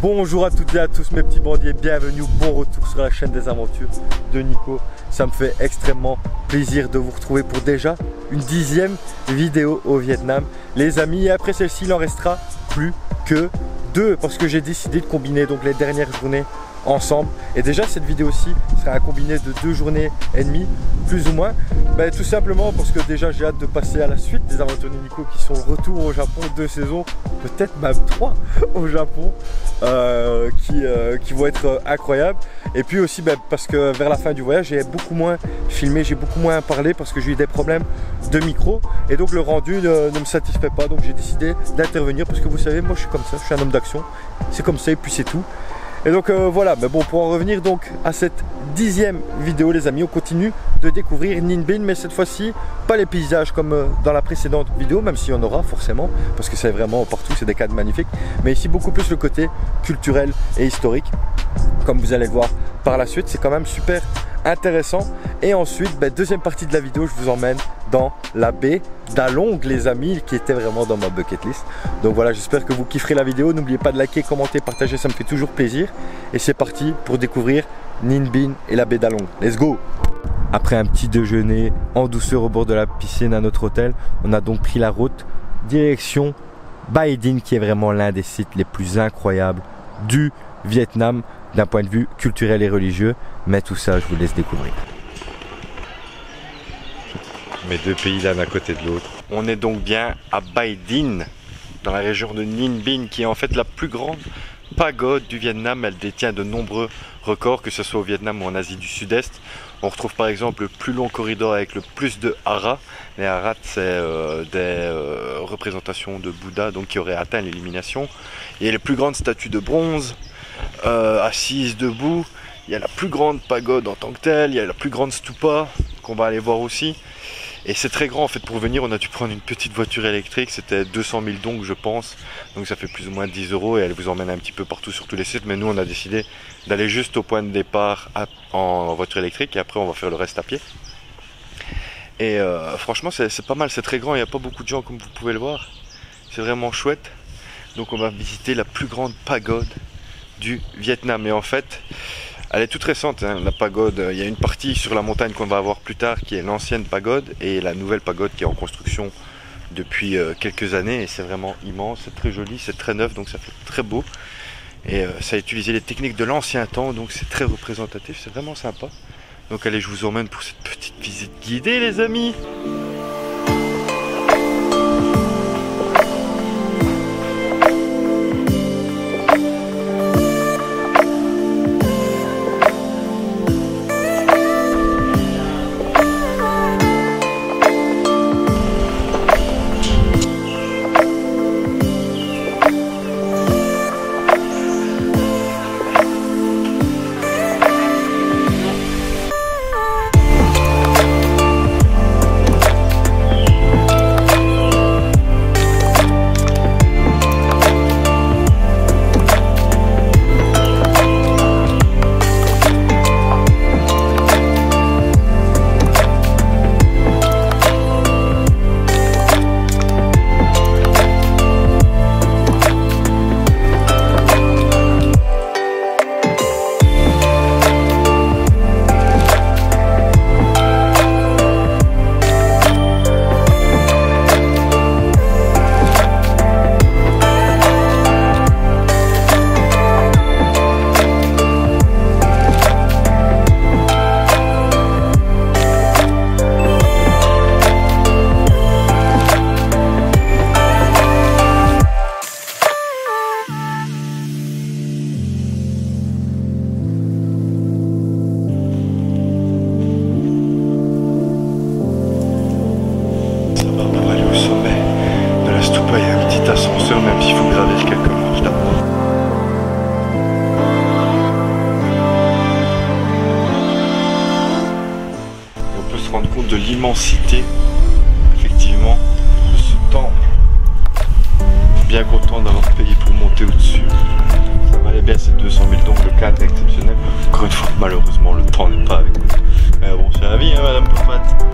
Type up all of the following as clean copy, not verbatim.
Bonjour à toutes et à tous mes petits bandiers, bienvenue, bon retour sur la chaîne des aventures de Nico. Ça me fait extrêmement plaisir de vous retrouver pour déjà une 10e vidéo au Vietnam. Les amis, et après celle-ci, il en restera plus que 2 parce que j'ai décidé de combiner donc les dernières journées ensemble. Et déjà cette vidéo-ci sera un combiné de 2 journées et demie, plus ou moins. Tout simplement parce que déjà j'ai hâte de passer à la suite des aventures de Nico qui sont retour au Japon, 2 saisons, peut-être même 3 au Japon, qui vont être incroyables. Et puis aussi parce que vers la fin du voyage j'ai beaucoup moins filmé, j'ai beaucoup moins parlé parce que j'ai eu des problèmes de micro et donc le rendu ne me satisfait pas, donc j'ai décidé d'intervenir parce que vous savez, moi je suis comme ça, je suis un homme d'action, c'est comme ça et puis c'est tout. Et donc voilà, mais bon, pour en revenir donc à cette 10e vidéo les amis, on continue de découvrir Ninh Binh, mais cette fois-ci pas les paysages comme dans la précédente vidéo, même s'il y en aura forcément, parce que c'est vraiment partout, c'est des cadres magnifiques, mais ici beaucoup plus le côté culturel et historique, comme vous allez le voir par la suite, c'est quand même super intéressant. Et ensuite, deuxième partie de la vidéo, je vous emmène dans la baie d'A Long les amis, qui était vraiment dans ma bucket list. Donc voilà, j'espère que vous kifferez la vidéo, n'oubliez pas de liker, commenter, partager, ça me fait toujours plaisir. Et c'est parti pour découvrir Ninh Binh et la baie d'A Long. Let's go! Après un petit déjeuner en douceur au bord de la piscine à notre hôtel, on a donc pris la route direction Baie Dinh, qui est vraiment l'un des sites les plus incroyables du Vietnam d'un point de vue culturel et religieux, mais tout ça je vous laisse découvrir. Mes 2 pays l'un à côté de l'autre. On est donc bien à Baie Dinh, dans la région de Ninh Binh, qui est en fait la plus grande pagode du Vietnam. Elle détient de nombreux records, que ce soit au Vietnam ou en Asie du Sud-Est. On retrouve par exemple le plus long corridor avec le plus de haras. Les haras, c'est des représentations de Bouddha donc, qui auraient atteint l'illumination. Il y a les plus grandes statues de bronze, assises, debout. Il y a la plus grande pagode en tant que telle, il y a la plus grande stupa qu'on va aller voir aussi. Et c'est très grand en fait. Pour venir on a dû prendre une petite voiture électrique, c'était 200 000 dong je pense, donc ça fait plus ou moins 10 € et elle vous emmène un petit peu partout sur tous les sites. Mais nous on a décidé d'aller juste au point de départ en voiture électrique et après on va faire le reste à pied. Et franchement c'est pas mal, c'est très grand, il n'y a pas beaucoup de gens comme vous pouvez le voir, c'est vraiment chouette. Donc on va visiter la plus grande pagode du Vietnam. Et en fait elle est toute récente, hein, la pagode. Il y a une partie sur la montagne qu'on va avoir plus tard qui est l'ancienne pagode et la nouvelle pagode qui est en construction depuis quelques années. Et c'est vraiment immense, c'est très joli, c'est très neuf, donc ça fait très beau. Et ça a utilisé les techniques de l'ancien temps, donc c'est très représentatif, c'est vraiment sympa. Donc allez, je vous emmène pour cette petite visite guidée les amis. Même s'il faut gravir quelques marches d'abord. On peut se rendre compte de l'immensité, effectivement, de ce temple. Je suis bien content d'avoir payé pour monter au-dessus. Ça valait bien ces 200 000 dong, le cadre est exceptionnel. Encore une fois, malheureusement, le temps n'est pas avec nous. Mais bon, c'est la vie, hein, madame Poupette.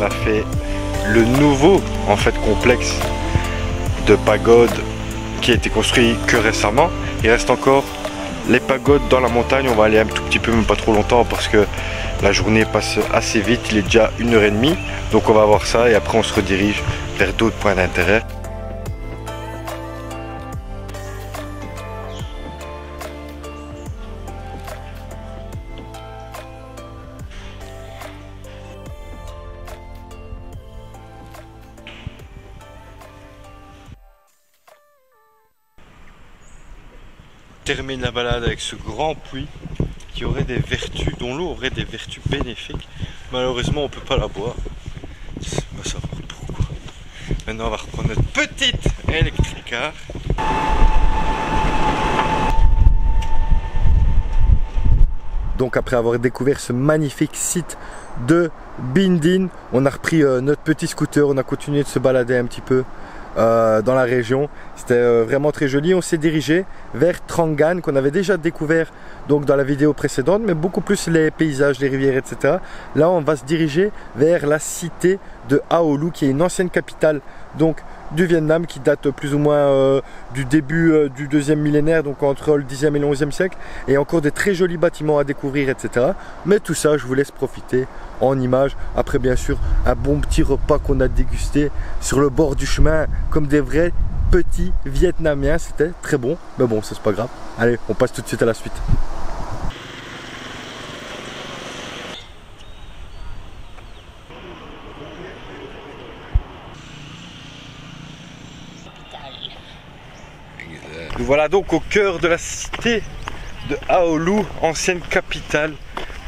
on a fait le nouveau en fait complexe de pagodes qui a été construit que récemment. Il reste encore les pagodes dans la montagne. On va aller un tout petit peu, mais pas trop longtemps, parce que la journée passe assez vite. Il est déjà 1h30, donc on va voir ça et après on se redirige vers d'autres points d'intérêt. Termine la balade avec ce grand puits qui aurait des vertus, dont l'eau aurait des vertus bénéfiques. Malheureusement on peut pas la boire. On va savoir pourquoi. Maintenant on va reprendre notre petite électricar. Donc après avoir découvert ce magnifique site de Bindin, on a repris notre petit scooter, on a continué de se balader un petit peu dans la région. C'était vraiment très joli. On s'est dirigé vers Trangan, qu'on avait déjà découvert donc dans la vidéo précédente, mais beaucoup plus les paysages, les rivières, etc. Là on va se diriger vers la cité de Aolu, qui est une ancienne capitale donc du Vietnam, qui date plus ou moins du début du 2e millénaire, donc entre le 10e et le 11e siècle, et encore des très jolis bâtiments à découvrir, etc. Mais tout ça je vous laisse profiter en images. Après bien sûr un bon petit repas qu'on a dégusté sur le bord du chemin comme des vrais petits Vietnamiens. C'était très bon, mais bon, ça c'est pas grave. Allez, on passe tout de suite à la suite. Nous voilà donc au cœur de la cité de Aolu, ancienne capitale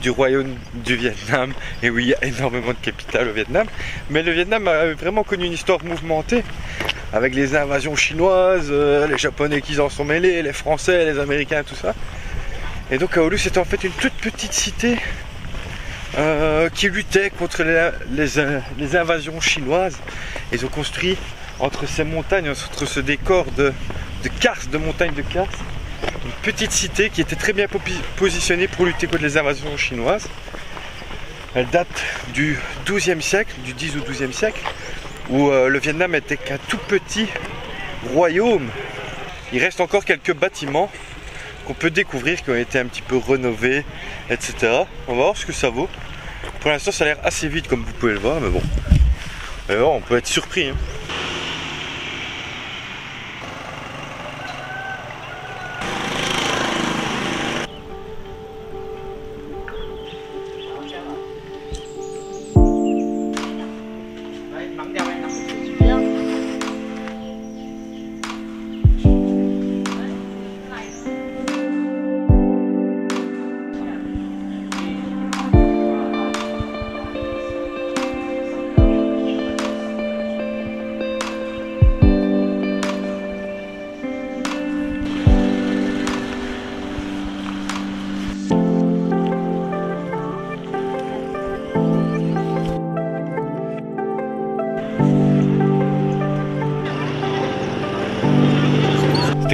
du royaume du Vietnam. Et oui, il y a énormément de capitales au Vietnam, mais le Vietnam a vraiment connu une histoire mouvementée avec les invasions chinoises, les Japonais qui en sont mêlés, les Français, les Américains, tout ça. Et donc Aolu, c'était en fait une toute petite cité qui luttait contre les invasions chinoises. Ils ont construit entre ces montagnes, entre ce décor de karst, de montagnes de karst, une petite cité qui était très bien positionnée pour lutter contre les invasions chinoises. Elle date du 12e siècle, du 10 ou 12e siècle, où le Vietnam était qu'un tout petit royaume. Il reste encore quelques bâtiments qu'on peut découvrir, qui ont été un petit peu rénovés, etc. On va voir ce que ça vaut. Pour l'instant ça a l'air assez vide comme vous pouvez le voir, mais bon. Alors, on peut être surpris, hein.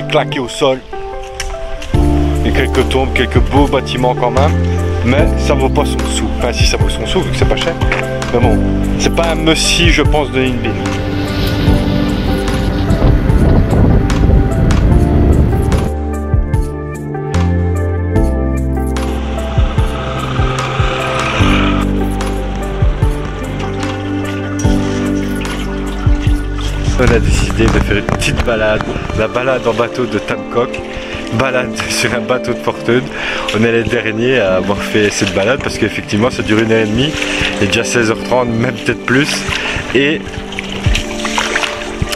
Claqué au sol. Il y a quelques tombes, quelques beaux bâtiments quand même, mais ça vaut pas son sou. Enfin si, ça vaut son sou vu que c'est pas cher, mais bon, c'est pas un must-see je pense de Ninh Binh. On a décidé de faire une petite balade, la balade en bateau de Tam Coc, balade sur un bateau de fortune. On est les derniers à avoir fait cette balade parce qu'effectivement ça dure 1h30, il est déjà 16h30, même peut-être plus, et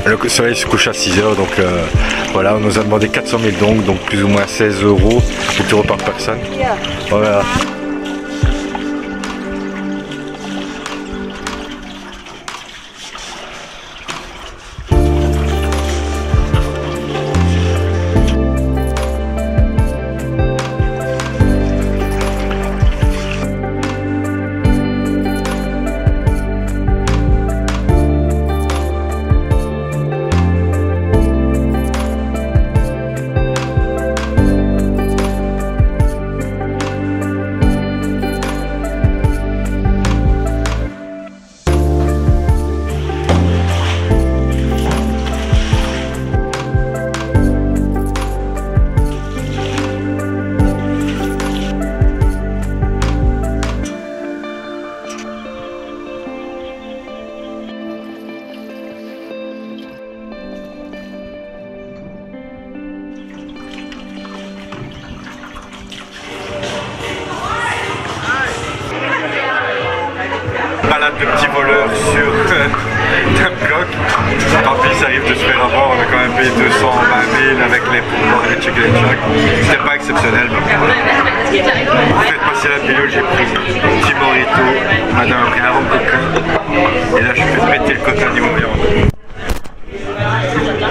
le soleil se couche à 6h, donc voilà, on nous a demandé 400 000 dong, donc plus ou moins 16 €, 8 € par personne. Voilà. pattes de petits voleurs sur un bloc. Tant pis, ça arrive de se faire avoir. On a quand même payé 220 000 avec les pourboires et les chicken shack. C'était pas exceptionnel. Mais pour faire passer la pilule, j'ai pris un petit burrito. Madame a pris un rhum coquin. Et là, je fais péter le quota niveau viande.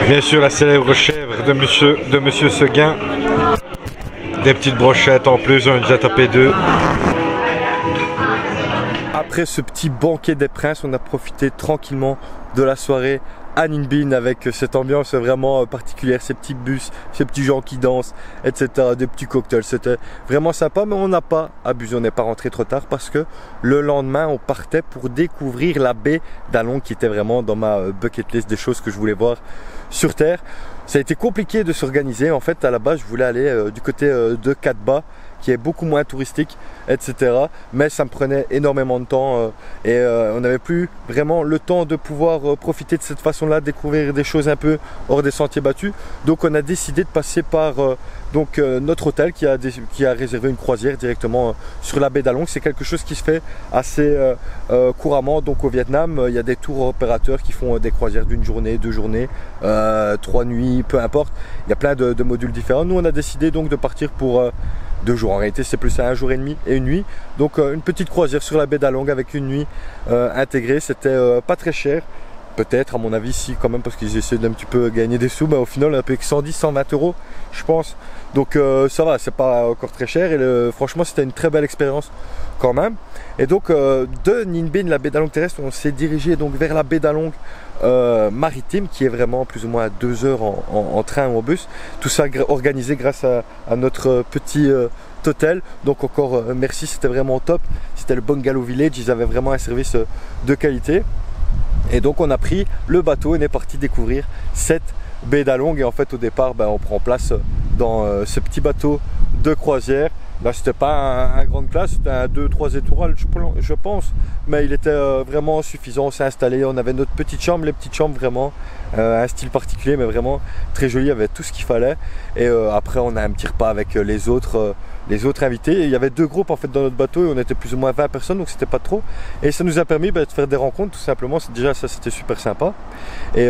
Bien sûr, la célèbre chèvre de Monsieur Seguin. Des petites brochettes en plus, on a déjà tapé 2. Après ce petit banquet des princes, on a profité tranquillement de la soirée à Ninh Binh avec cette ambiance vraiment particulière, ces petits bus, ces petits gens qui dansent, etc. Des petits cocktails, c'était vraiment sympa, mais on n'a pas abusé, on n'est pas rentré trop tard parce que le lendemain on partait pour découvrir la baie d'Along qui était vraiment dans ma bucket list des choses que je voulais voir sur Terre. Ça a été compliqué de s'organiser, en fait à la base je voulais aller du côté de Cat Ba qui est beaucoup moins touristique, etc. Mais ça me prenait énormément de temps et on n'avait plus vraiment le temps de pouvoir profiter de cette façon-là, découvrir des choses un peu hors des sentiers battus. Donc on a décidé de passer par notre hôtel qui a réservé une croisière directement sur la baie d'Along. C'est quelque chose qui se fait assez couramment donc au Vietnam. Il y a des tours opérateurs qui font des croisières d'une journée, 2 journées, 3 nuits, peu importe. Il y a plein de modules différents. Nous on a décidé donc de partir pour 2 jours. En réalité c'est plus à 1 jour et demi et une nuit. Donc une petite croisière sur la baie d'Along avec une nuit intégrée. C'était pas très cher. Peut-être à mon avis si quand même parce qu'ils essaient d'un petit peu gagner des sous. Mais au final on a payé que 110, 120 euros je pense. Donc ça va, c'est pas encore très cher. Et franchement c'était une très belle expérience quand même. Et donc de Ninh Binh, la baie d'Along terrestre, on s'est dirigé donc vers la baie d'Along maritime qui est vraiment plus ou moins à 2 heures en train ou en bus. Tout ça organisé grâce à notre petit hôtel. Donc encore merci, c'était vraiment top. C'était le Bungalow Village, ils avaient vraiment un service de qualité. Et donc on a pris le bateau et on est parti découvrir cette baie d'Along. Et en fait au départ on prend place dans ce petit bateau de croisière. Là c'était pas un grande classe, c'était un 2-3 étoiles je pense, mais il était vraiment suffisant. On s'est installé, on avait notre petite chambre, les petites chambres vraiment un style particulier mais vraiment très joli, il y avait tout ce qu'il fallait. Et après on a un petit repas avec les autres invités. Et il y avait 2 groupes en fait dans notre bateau et on était plus ou moins 20 personnes, donc c'était pas trop. Et ça nous a permis de faire des rencontres tout simplement. Déjà ça c'était super sympa. Et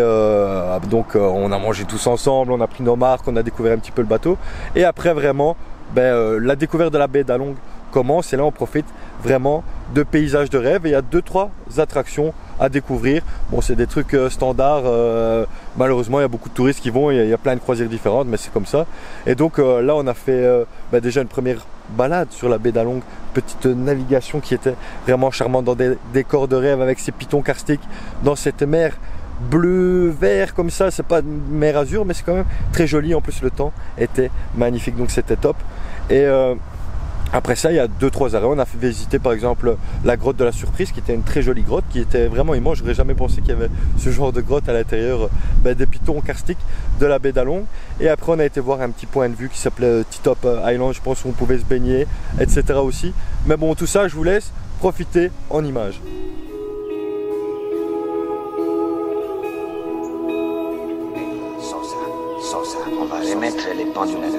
donc on a mangé tous ensemble, on a pris nos marques, on a découvert un petit peu le bateau. Et après vraiment la découverte de la baie d'Along commence et là on profite vraiment de paysages de rêve. Et il y a 2-3 attractions à découvrir. Bon c'est des trucs standards, malheureusement il y a beaucoup de touristes qui vont, il y a plein de croisières différentes mais c'est comme ça. Et donc là on a fait déjà une première balade sur la baie d'Along, petite navigation qui était vraiment charmante dans des décors de rêve avec ces pitons karstiques dans cette mer bleu vert comme ça. C'est pas une mer azur mais c'est quand même très joli, en plus le temps était magnifique donc c'était top. Et après ça il y a 2-3 arrêts. On a fait visiter par exemple la grotte de la surprise qui était une très jolie grotte qui était vraiment immense. J'aurais jamais pensé qu'il y avait ce genre de grotte à l'intérieur des pitons karstiques de la baie d'Along. Et après on a été voir un petit point de vue qui s'appelait T-Top Island, je pense, où on pouvait se baigner, etc. aussi. Mais bon tout ça je vous laisse profiter en images. Sans ça, on va les mettre les pendules à l'heure.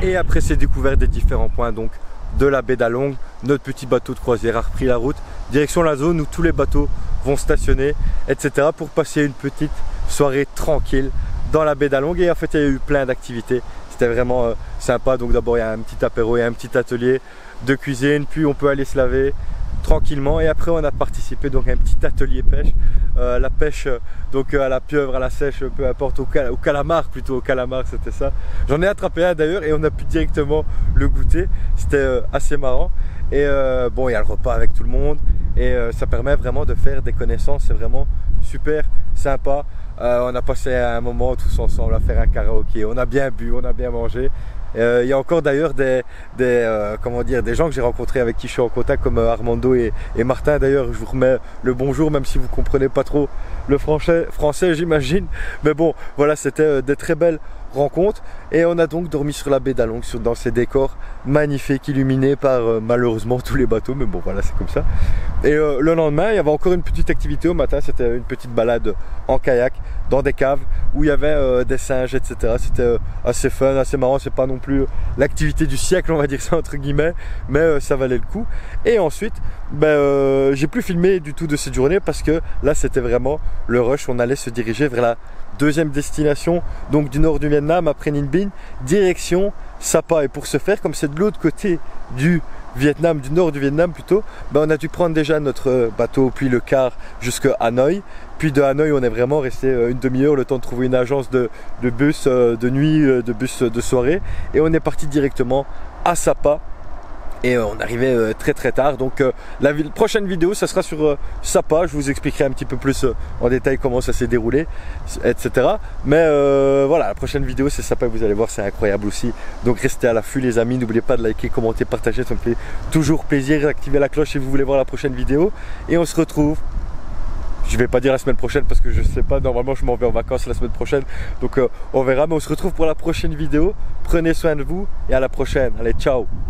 Et après ces découvertes des différents points donc de la baie d'Along, notre petit bateau de croisière a repris la route direction la zone où tous les bateaux vont stationner, etc. pour passer une petite soirée tranquille dans la baie d'Along. Et en fait il y a eu plein d'activités, c'était vraiment sympa. Donc d'abord il y a un petit apéro, il y a un petit atelier de cuisine, puis on peut aller se laver tranquillement. Et après on a participé donc à un petit atelier pêche, la pêche donc à la pieuvre, à la sèche, peu importe, au calamar plutôt, au calamar c'était ça. J'en ai attrapé un d'ailleurs et on a pu directement le goûter, c'était assez marrant. Et bon, il y a le repas avec tout le monde et ça permet vraiment de faire des connaissances, c'est vraiment super sympa. On a passé un moment tous ensemble à faire un karaoké, on a bien bu, on a bien mangé. Il y a encore d'ailleurs des gens que j'ai rencontrés avec qui je suis en contact comme Armando et Martin. D'ailleurs je vous remets le bonjour même si vous ne comprenez pas trop le français j'imagine. Mais bon voilà, c'était des très belles rencontres. Et on a donc dormi sur la baie d'Along dans ces décors magnifiques illuminés par malheureusement tous les bateaux. Mais bon voilà, c'est comme ça. Et le lendemain il y avait encore une petite activité au matin, c'était une petite balade en kayak dans des caves où il y avait des singes, etc. C'était assez fun, assez marrant. C'est pas non plus l'activité du siècle, on va dire ça entre guillemets, mais ça valait le coup. Et ensuite j'ai plus filmé du tout de cette journée parce que là c'était vraiment le rush. On allait se diriger vers la deuxième destination donc du nord du Vietnam après Ninh Binh, direction Sapa. Et pour ce faire, comme c'est de l'autre côté du Vietnam, du nord du Vietnam plutôt, on a dû prendre déjà notre bateau puis le car jusqu'à Hanoï. Puis de Hanoï on est vraiment resté une demi-heure le temps de trouver une agence de bus de nuit, de bus de soirée, et on est parti directement à Sapa. Et on arrivait très tard. Donc la prochaine vidéo ça sera sur Sapa. Je vous expliquerai un petit peu plus en détail comment ça s'est déroulé, etc. Mais voilà, la prochaine vidéo c'est Sapa, vous allez voir, c'est incroyable aussi. Donc restez à l'affût les amis, n'oubliez pas de liker, commenter, partager, ça me fait toujours plaisir. Activez la cloche si vous voulez voir la prochaine vidéo. Et on se retrouve, je vais pas dire la semaine prochaine parce que je sais pas, normalement je m'en vais en vacances la semaine prochaine. Donc on verra, mais on se retrouve pour la prochaine vidéo. Prenez soin de vous et à la prochaine. Allez, ciao.